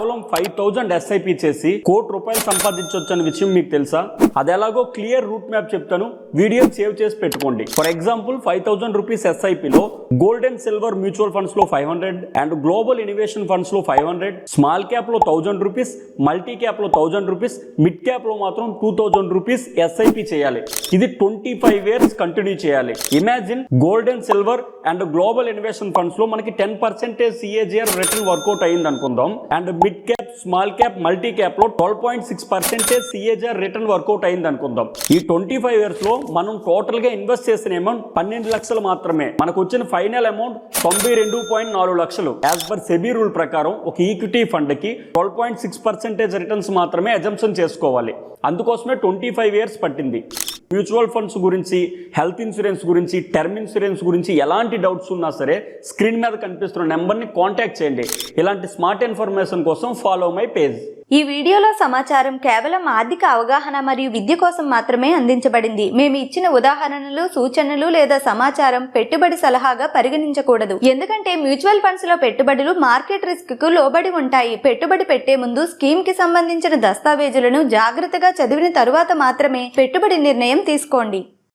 కేవలం 5000 SIP చేసి ₹1,00,00,000 సంపాదించవచ్చు అనే విషయం మీకు తెలుసా? అది ఎలాగో క్లియర్ రూట్ మ్యాప్ చెప్తాను, వీడియో సేవ్ చేసి పెట్టుకోండి. ఫర్ ఎగ్జాంపుల్ ₹5,000 SIP లో gold and silver mutual funds లో 500 అండ్ గ్లోబల్ ఇన్నోవేషన్ ఫండ్స్ లో 500, స్మాల్ క్యాప్ లో ₹1,000, మల్టీ క్యాప్ లో ₹1,000, మిడ్ క్యాప్ లో మాత్రం ₹2,000 SIP చేయాలి. ఇది 25 years కంటిన్యూ చేయాలి. Imagine gold and silver and global innovation funds లో మనకి 10% CAGR రిటర్న్ వర్కౌట్ అయింది అనుకుందాం. And mid cap, small cap, multi cap లో 12.6% CAGR రిటర్న్ వర్కౌట్ అయింది అనుకుందాం. ఈ 25 years లో మనం టోటల్ గా ఇన్వెస్ట్ చేసిన అమౌంట్ 12 లక్షలు మాత్రమే. మనకు వచ్చిన ఫైనల్ అమౌంట్ 92.4 లక్షలు. యాజ్ పర్ సెబీ రూల్ ప్రకారం ఒక ఈక్విటీ ఫండ్ కి 12.6% రిటర్న్స్ మాత్రమే అజంప్షన్ చేసుకోవాలి. అందుకోసమే 25 years పట్టింది. మ్యూచువల్ ఫండ్స్ గురించి, హెల్త్ ఇన్సూరెన్స్ గురించి, టర్మ్ ఇన్సూరెన్స్ గురించి ఎలాంటి డౌట్స్ ఉన్నా సరే స్క్రీన్ మీద కనిపిస్తున్న నెంబర్ని కాంటాక్ట్ చేయండి. ఇలాంటి స్మార్ట్ ఇన్ఫర్మేషన్ కోసం ఫాలో మై పేజ్. ఈ వీడియోలో సమాచారం కేవలం ఆర్థిక అవగాహన మరియు విద్య కోసం మాత్రమే అందించబడింది. మేము ఇచ్చిన ఉదాహరణలు, సూచనలు లేదా సమాచారం పెట్టుబడి సలహాగా పరిగణించకూడదు. ఎందుకంటే మ్యూచువల్ ఫండ్స్ లో పెట్టుబడులు మార్కెట్ రిస్క్ కు లోబడి ఉంటాయి. పెట్టుబడి పెట్టే ముందు స్కీమ్ కి సంబంధించిన దస్తావేజులను జాగ్రత్తగా చదివిన తరువాత మాత్రమే పెట్టుబడి నిర్ణయం తీసుకోండి.